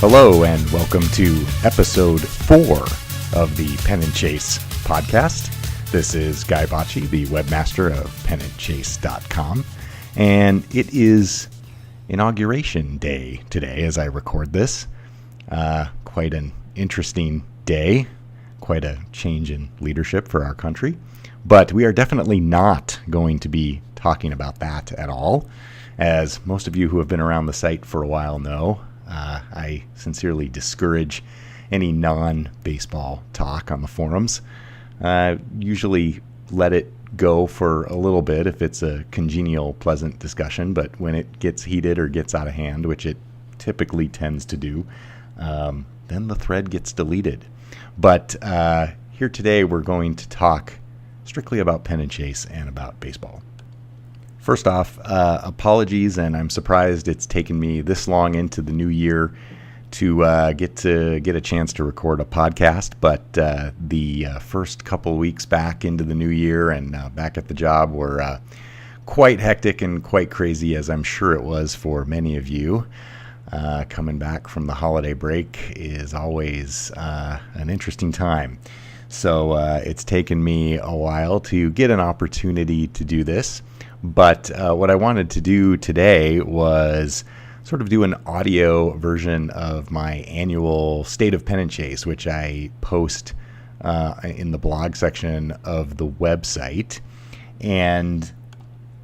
Hello and welcome to episode 4 of the Pennant Chase podcast. This is Guy Bocci, the webmaster of PennantChase.com, and it is Inauguration Day today as I record this. Quite an interesting day, quite a change in leadership for our country, but we are definitely not going to be talking about that at all. As most of you who have been around the site for a while know, I sincerely discourage any non-baseball talk on the forums. Usually let it go for a little bit if it's a congenial, pleasant discussion, but when it gets heated or gets out of hand, which it typically tends to do, then the thread gets deleted. But here today we're going to talk strictly about Pennant Chase and about baseball. First off, apologies, and I'm surprised it's taken me this long into the new year to get a chance to record a podcast. But the first couple weeks back into the new year and back at the job were quite hectic and quite crazy, as I'm sure it was for many of you. Coming back from the holiday break is always an interesting time. So it's taken me a while to get an opportunity to do this. But what I wanted to do today was sort of do an audio version of my annual State of Pennant Chase, which I post in the blog section of the website. And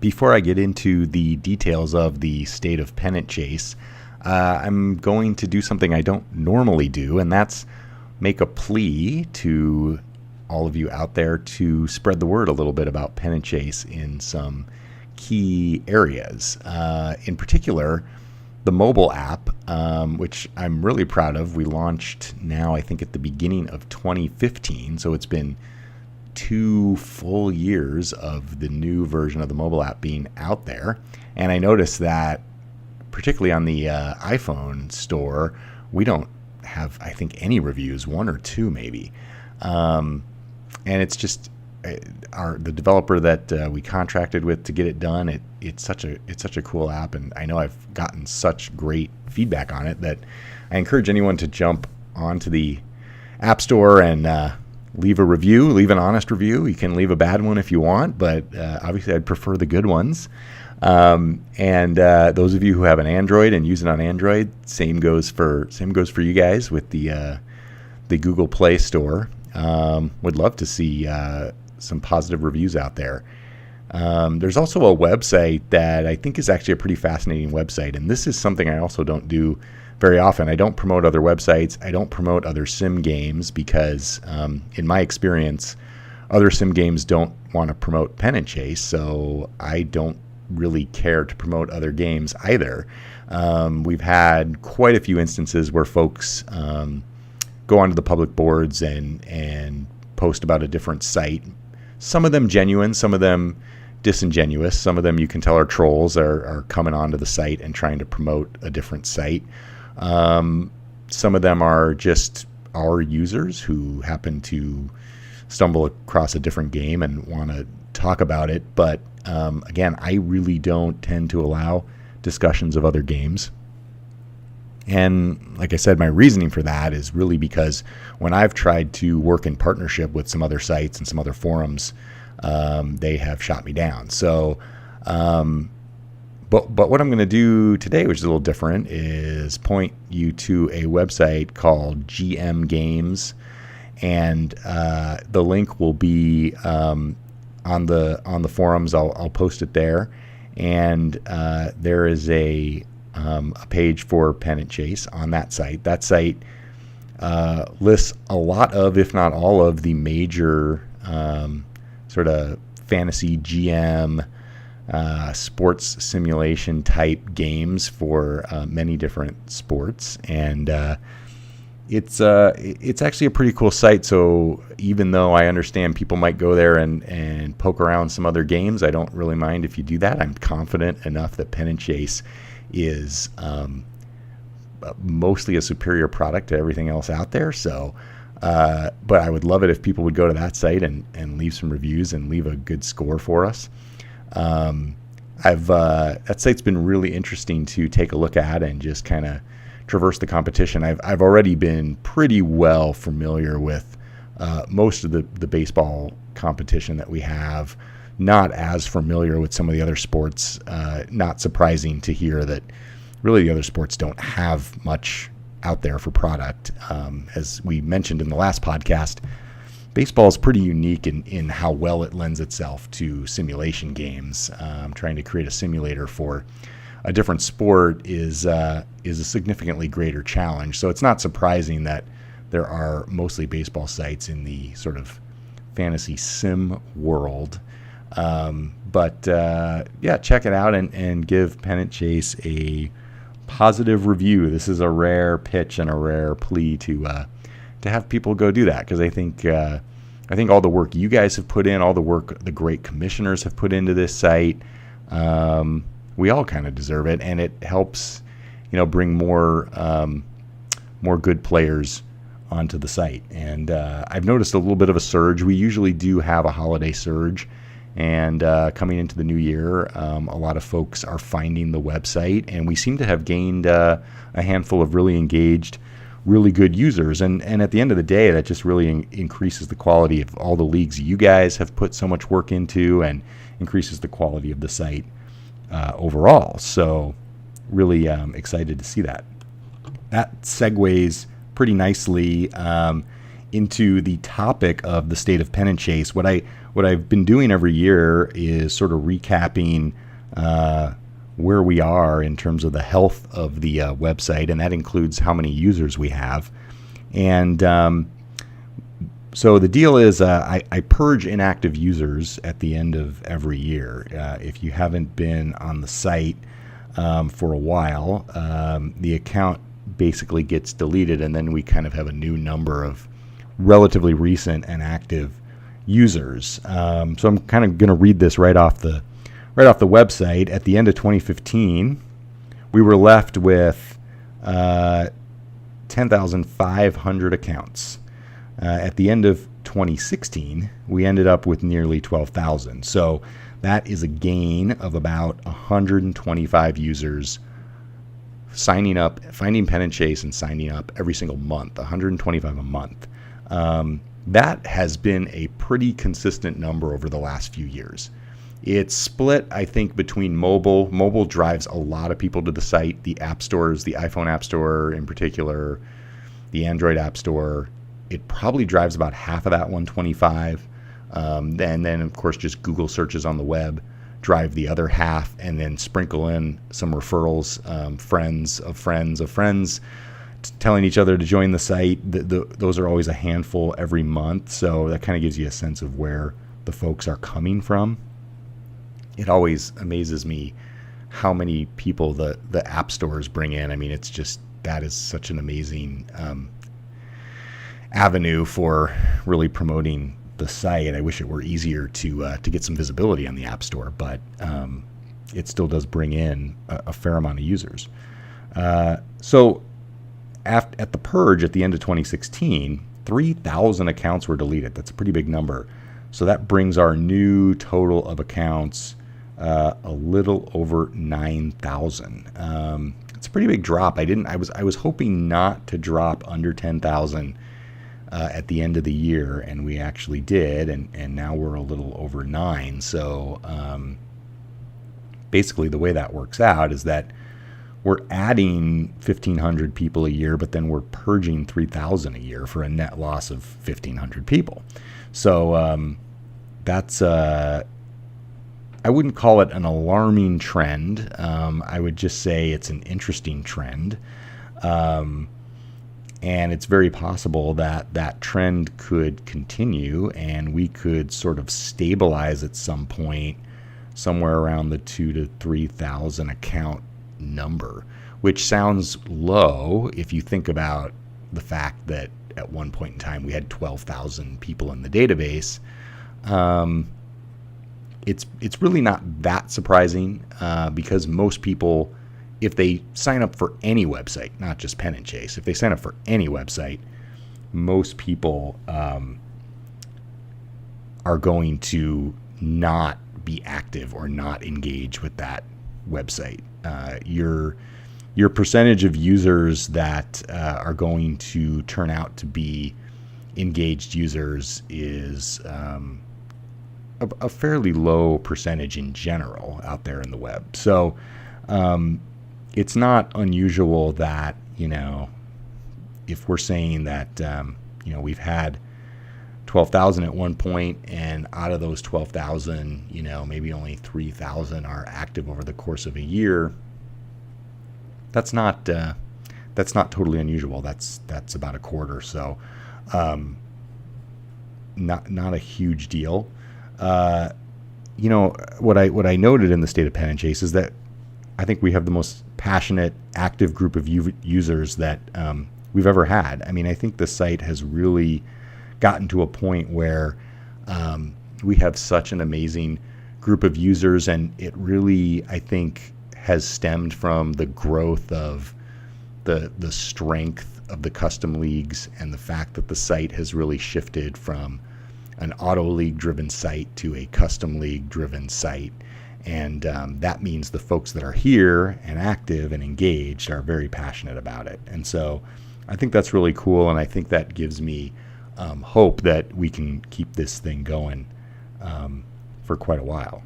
before I get into the details of the State of Pennant Chase, I'm going to do something I don't normally do, and that's make a plea to all of you out there to spread the word a little bit about Pennant Chase in some key areas. In particular, the mobile app, which I'm really proud of. We launched now, I think, at the beginning of 2015, so it's been 2 full years of the new version of the mobile app being out there. And I noticed that, particularly on the iPhone store, we don't have, I think, any reviews, 1 or 2 maybe. And it's just the developer that we contracted with to get it done. It's such a cool app, and I know I've gotten such great feedback on it that I encourage anyone to jump onto the App Store and leave a review, leave an honest review. You can leave a bad one if you want, but obviously I'd prefer the good ones. And those of you who have an Android and use it on Android, same goes for you guys with the Google Play Store. Would love to see some positive reviews out there. There's also a website that I think is actually a pretty fascinating website, and this is something I also don't do very often. I don't promote other websites. I don't promote other sim games because, in my experience, other sim games don't want to promote Pennant Chase, so I don't really care to promote other games either. We've had quite a few instances where folks go onto the public boards and post about a different site. Some of them genuine, some of them disingenuous. Some of them you can tell are trolls, are coming onto the site and trying to promote a different site. Some of them are just our users who happen to stumble across a different game and want to talk about it. But again, I really don't tend to allow discussions of other games. And like I said, my reasoning for that is really because when I've tried to work in partnership with some other sites and some other forums, they have shot me down. So, but what I'm going to do today, which is a little different, is point you to a website called GM Games, and the link will be on the forums. I'll post it there, and there is a page for Pennant Chase on that site. That site lists a lot of, if not all of, the major sort of fantasy GM sports simulation type games for many different sports, and it's actually a pretty cool site. So even though I understand people might go there and poke around some other games, I don't really mind if you do that. I'm confident enough that Pennant Chase is mostly a superior product to everything else out there. So, but I would love it if people would go to that site and leave some reviews and leave a good score for us. That site's been really interesting to take a look at and just kind of traverse the competition, I've already been pretty well familiar with most of the baseball competition that we have. Not as familiar with some of the other sports. Not surprising to hear that really the other sports don't have much out there for product. As we mentioned in the last podcast, baseball is pretty unique in how well it lends itself to simulation games. Trying to create a simulator for a different sport is a significantly greater challenge. So it's not surprising that there are mostly baseball sites in the sort of fantasy sim world. But check it out and give Pennant Chase a positive review. This is a rare pitch and a rare plea to have people go do that, because I think all the work you guys have put in, all the work the great commissioners have put into this site, we all kind of deserve it, and it helps, bring more good players onto the site. And I've noticed a little bit of a surge. We usually do have a holiday surge, and coming into the new year, a lot of folks are finding the website, and we seem to have gained a handful of really engaged, really good users. And at the end of the day, that just really increases the quality of all the leagues you guys have put so much work into, and increases the quality of the site overall. So really excited to see that. That segues pretty nicely into the topic of the state of Pennant Chase. What I've been doing every year is sort of recapping where we are in terms of the health of the website, and that includes how many users we have. And so the deal is I purge inactive users at the end of every year. If you haven't been on the site for a while, the account basically gets deleted, and then we kind of have a new number of relatively recent and active users. So I'm kind of going to read this right off the website. At the end of 2015, we were left with 10,500 accounts. At the end of 2016, we ended up with nearly 12,000. So that is a gain of about 125 users signing up, finding Pennant Chase and signing up every single month, 125 a month. That has been a pretty consistent number over the last few years. It's split, I think, between mobile. Mobile drives a lot of people to the site. The app stores, the iPhone App Store in particular, the Android App Store, it probably drives about half of that 125. And then, of course, just Google searches on the web drive the other half, and then sprinkle in some referrals, friends of friends of friends, telling each other to join the site. Those are always a handful every month, so that kind of gives you a sense of where the folks are coming from. It always amazes me how many people the app stores bring in. I mean, it's just, that is such an amazing avenue for really promoting the site. I wish it were easier to get some visibility on the App Store, but it still does bring in a fair amount of users. So at the purge at the end of 2016, 3,000 accounts were deleted. That's a pretty big number. So that brings our new total of accounts a little over 9,000. It's a pretty big drop. I was hoping not to drop under 10,000 at the end of the year, and we actually did, and now we're a little over 9. So basically the way that works out is that we're adding 1,500 people a year, but then we're purging 3,000 a year for a net loss of 1,500 people. So that's I wouldn't call it an alarming trend. I would just say it's an interesting trend. And it's very possible that that trend could continue, and we could sort of stabilize at some point somewhere around the 2,000 to 3,000 account number, which sounds low if you think about the fact that at one point in time we had 12,000 people in the database. It's really not that surprising because most people, if they sign up for any website, not just Pennant Chase, if they sign up for any website, most people are going to not be active or not engage with that website. your percentage of users that are going to turn out to be engaged users is a fairly low percentage in general out there in the web. So it's not unusual that, if we're saying that, we've had 12,000 at one point, and out of those 12,000, maybe only 3,000 are active over the course of a year. That's not totally unusual. That's about a quarter. So, not a huge deal. What I noted in the state of Pennant Chase is that I think we have the most passionate, active group of users that we've ever had. I mean, I think the site has really gotten to a point where we have such an amazing group of users, and it really, I think, has stemmed from the growth of the strength of the custom leagues, and the fact that the site has really shifted from an auto league driven site to a custom league driven site. And that means the folks that are here and active and engaged are very passionate about it. And so I think that's really cool, and I think that gives me hope that we can keep this thing going for quite a while.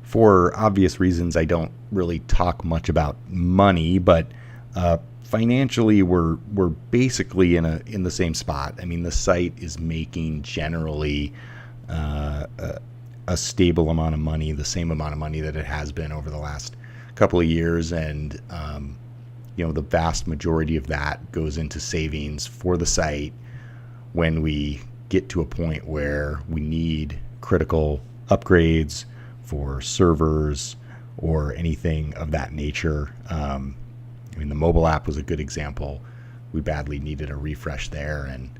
For obvious reasons, I don't really talk much about money, but financially, we're basically in the same spot. I mean, the site is making generally a stable amount of money, the same amount of money that it has been over the last couple of years, and the vast majority of that goes into savings for the site when we get to a point where we need critical upgrades for servers or anything of that nature. The mobile app was a good example. We badly needed a refresh there, and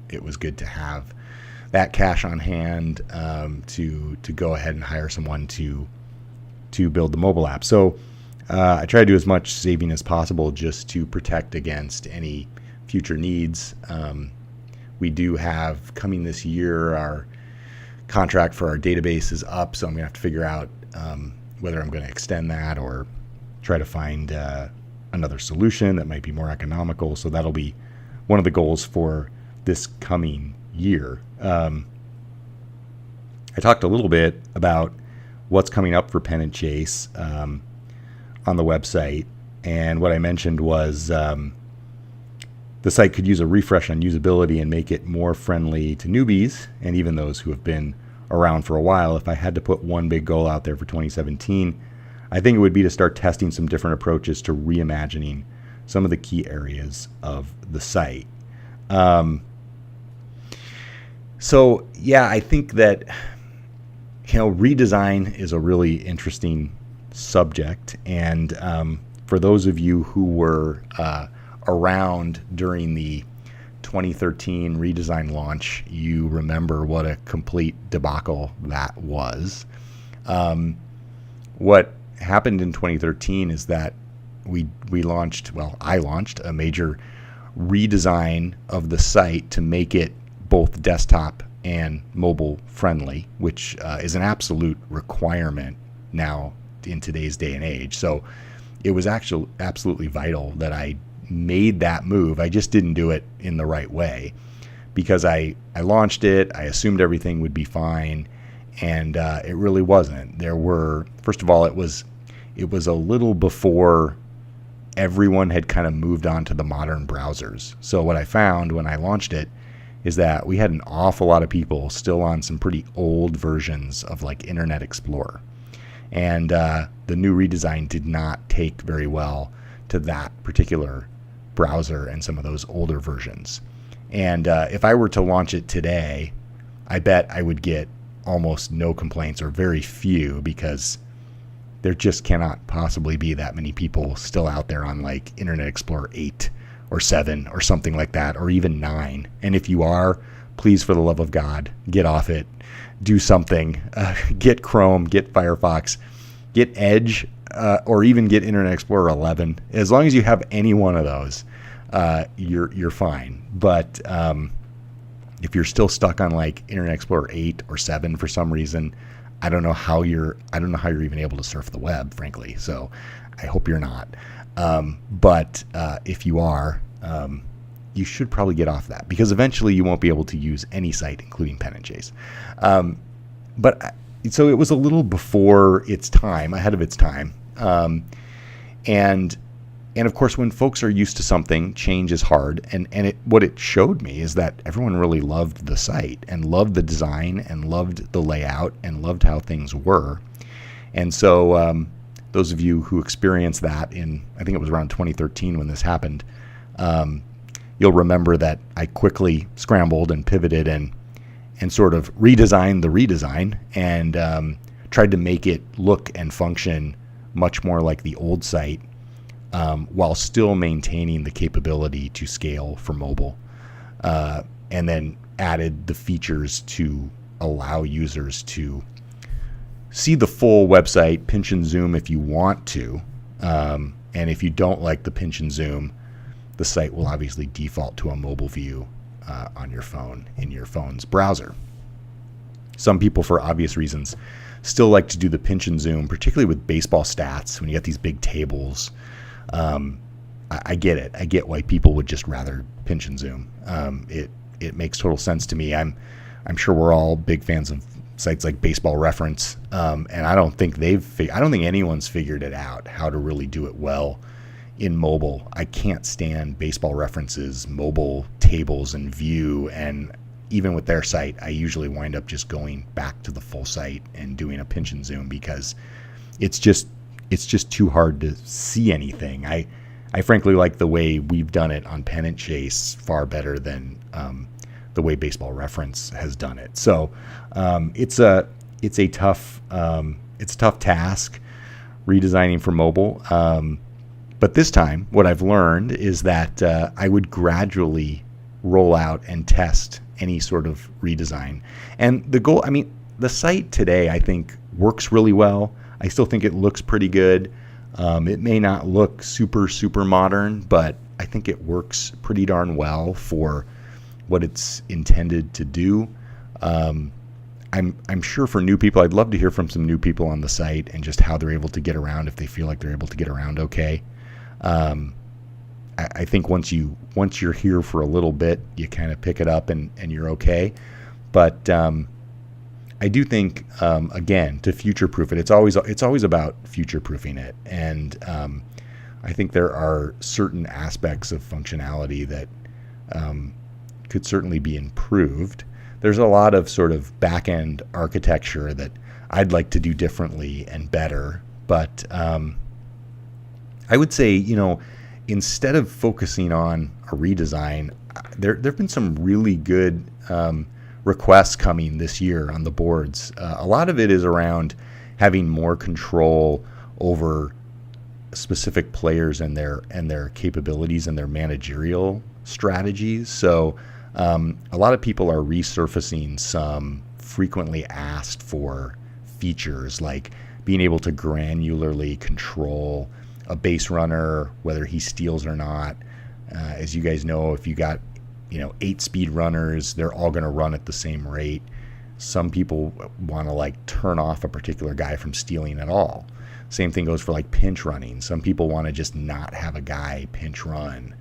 it was good to have that cash on hand to go ahead and hire someone to build the mobile app. So I try to do as much saving as possible just to protect against any future needs. We do have, coming this year, our contract for our database is up, so I'm going to have to figure out whether I'm going to extend that or try to find another solution that might be more economical. So that'll be one of the goals for this coming year. I talked a little bit about what's coming up for Pennant Chase on the website, and what I mentioned was the site could use a refresh on usability and make it more friendly to newbies and even those who have been around for a while. If I had to put one big goal out there for 2017, I think it would be to start testing some different approaches to reimagining some of the key areas of the site. So yeah, I think that redesign is a really interesting subject, and for those of you who were around during the 2013 redesign launch, you remember what a complete debacle that was. What happened in 2013 is that I launched a major redesign of the site to make it both desktop and mobile friendly, which is an absolute requirement now in today's day and age. So it was actually absolutely vital that I made that move. I just didn't do it in the right way, because I launched it, I assumed everything would be fine, and it really wasn't. First of all, it was a little before everyone had kind of moved on to the modern browsers. So what I found when I launched it is that we had an awful lot of people still on some pretty old versions of like Internet Explorer. And the new redesign did not take very well to that particular browser and some of those older versions. And if I were to launch it today, I bet I would get almost no complaints, or very few, because there just cannot possibly be that many people still out there on like Internet Explorer 8 or 7 or something like that, or even 9. And if you are, please, for the love of God, get off it. Do something. Get Chrome, get Firefox, get Edge, or even get Internet Explorer 11. As long as you have any one of those, you're fine. But if you're still stuck on like Internet Explorer 8 or 7 for some reason, I don't know how you're even able to surf the web, frankly. So I hope you're not. But if you are, you should probably get off that, because eventually you won't be able to use any site, including Pennant Chase. So it was a little before its time, ahead of its time. And of course, when folks are used to something, change is hard. And what it showed me is that everyone really loved the site and loved the design and loved the layout and loved how things were. And so those of you who experienced that I think it was around 2013 when this happened, you'll remember that I quickly scrambled and pivoted and sort of redesigned the redesign and tried to make it look and function much more like the old site, while still maintaining the capability to scale for mobile, and then added the features to allow users to see the full website, pinch and zoom if you want to, and if you don't like the pinch and zoom, the site will obviously default to a mobile view on your phone in your phone's browser. Some people, for obvious reasons, still like to do the pinch and zoom, particularly with baseball stats when you get these big tables. I get it. I get why people would just rather pinch and zoom. It makes total sense to me. I'm sure we're all big fans of sites like Baseball Reference, and I don't think anyone's figured it out how to really do it well in mobile. I can't stand Baseball Reference's mobile tables and view, and even with their site, I usually wind up just going back to the full site and doing a pinch and zoom because it's just too hard to see anything. I frankly like the way we've done it on Pennant Chase far better than the way Baseball Reference has done it. So it's a tough task redesigning for mobile. But this time, what I've learned is that I would gradually roll out and test any sort of redesign. And the goal, the site today, I think, works really well. I still think it looks pretty good. It may not look super, super modern, but I think it works pretty darn well for what it's intended to do. I'm sure for new people, I'd love to hear from some new people on the site and just how they're able to get around, if they feel like they're able to get around okay. I think once you're here for a little bit, you kind of pick it up and you're okay. But I do think, again, to future-proof it, it's always about future-proofing it. And I think there are certain aspects of functionality that could certainly be improved. There's a lot of sort of back-end architecture that I'd like to do differently and better. But I would say, instead of focusing on a redesign, there've been some really good requests coming this year on the boards. A lot of it is around having more control over specific players and their capabilities and their managerial strategies. So a lot of people are resurfacing some frequently asked for features, like being able to granularly control a base runner, whether he steals or not. As you guys know, if you got 8 speed runners, they're all going to run at the same rate. Some people want to turn off a particular guy from stealing at all. Same thing goes for pinch running. Some people want to just not have a guy pinch run.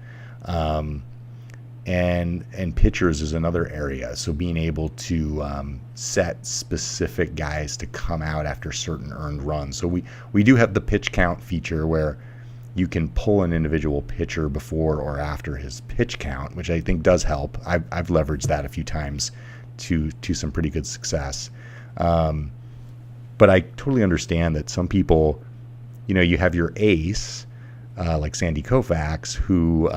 And pitchers is another area. So being able to set specific guys to come out after certain earned runs. So we do have the pitch count feature where you can pull an individual pitcher before or after his pitch count, which I think does help. I've leveraged that a few times to some pretty good success. But I totally understand that some people, you have your ace, like Sandy Koufax, who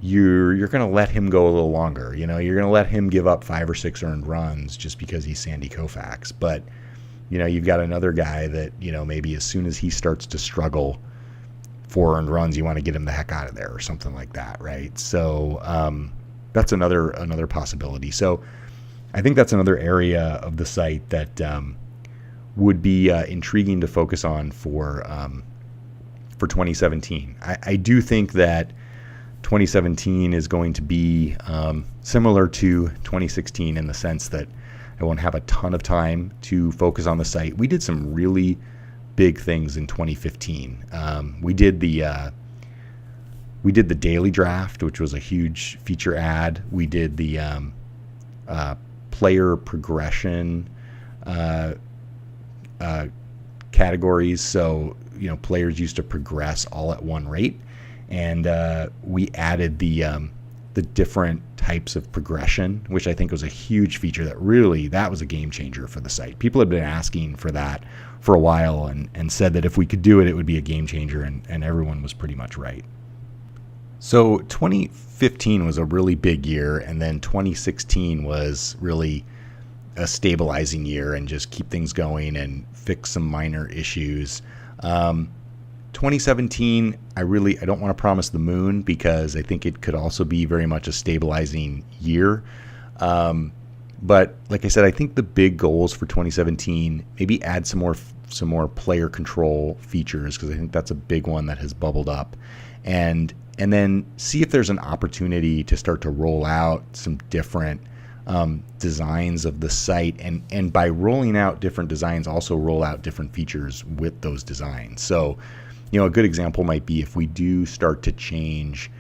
you're going to let him go a little longer. You're going to let him give up 5 or 6 earned runs just because he's Sandy Koufax. But, you've got another guy that, maybe as soon as he starts to struggle 4 earned runs, you want to get him the heck out of there or something like that, right? So that's another possibility. So I think that's another area of the site that would be intriguing to focus on for 2017. I do think that 2017 is going to be similar to 2016 in the sense that I won't have a ton of time to focus on the site. We did some really big things in 2015. We did the daily draft, which was a huge feature ad. We did the player progression categories. So, players used to progress all at one rate. And we added the different types of progression, which I think was a huge feature that was a game changer for the site. People had been asking for that for a while and said that if we could do it, it would be a game changer, and everyone was pretty much right. So 2015 was a really big year, and then 2016 was really a stabilizing year and just keep things going and fix some minor issues. 2017, I don't want to promise the moon, because I think it could also be very much a stabilizing year. But like I said, I think the big goals for 2017, maybe add some more player control features, because I think that's a big one that has bubbled up, and then see if there's an opportunity to start to roll out some different designs of the site, and by rolling out different designs, also roll out different features with those designs. So, a good example might be if we do start to change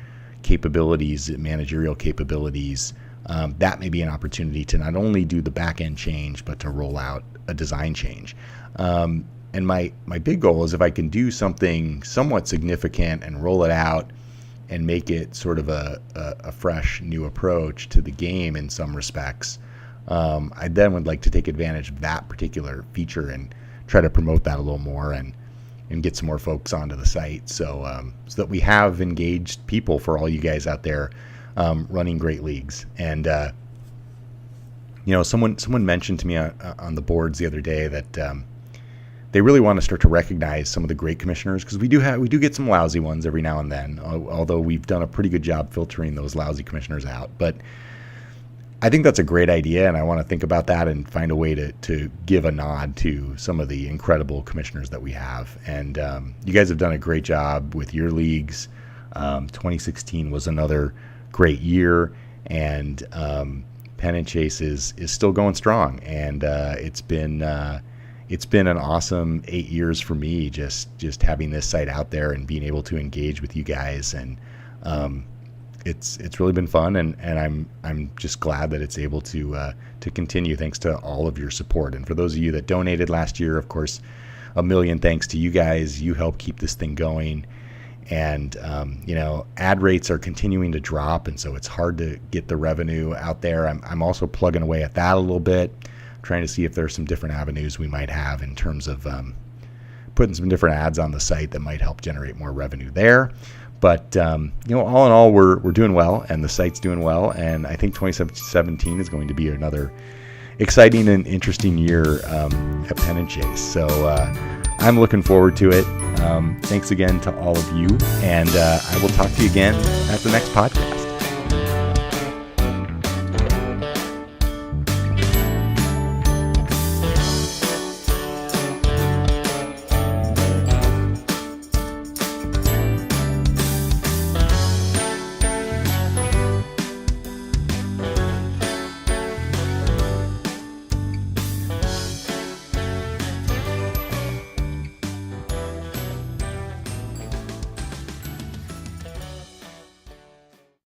capabilities, managerial capabilities, that may be an opportunity to not only do the back end change, but to roll out a design change. And my big goal is if I can do something somewhat significant and roll it out and make it sort of a fresh new approach to the game in some respects, I then would like to take advantage of that particular feature and try to promote that a little more and get some more folks onto the site, so that we have engaged people for all you guys out there running great leagues. And someone mentioned to me on the boards the other day that they really want to start to recognize some of the great commissioners, because we do get some lousy ones every now and then, although we've done a pretty good job filtering those lousy commissioners out. But I think that's a great idea, and I want to think about that and find a way to give a nod to some of the incredible commissioners that we have. And you guys have done a great job with your leagues. 2016 was another great year, and Pennant Chase is still going strong, and it's been an awesome 8 years for me, just having this site out there and being able to engage with you guys, and it's really been fun, and I'm just glad that it's able to continue, thanks to all of your support. And for those of you that donated last year, of course, a million thanks to you guys. You help keep this thing going, and ad rates are continuing to drop, and so it's hard to get the revenue out there. I'm also plugging away at that a little bit, trying to see if there's some different avenues we might have in terms of putting some different ads on the site that might help generate more revenue there. But all in all, we're doing well, and the site's doing well, and I think 2017 is going to be another exciting and interesting year at Pennant Chase. So I'm looking forward to it. Thanks again to all of you, and I will talk to you again at the next podcast.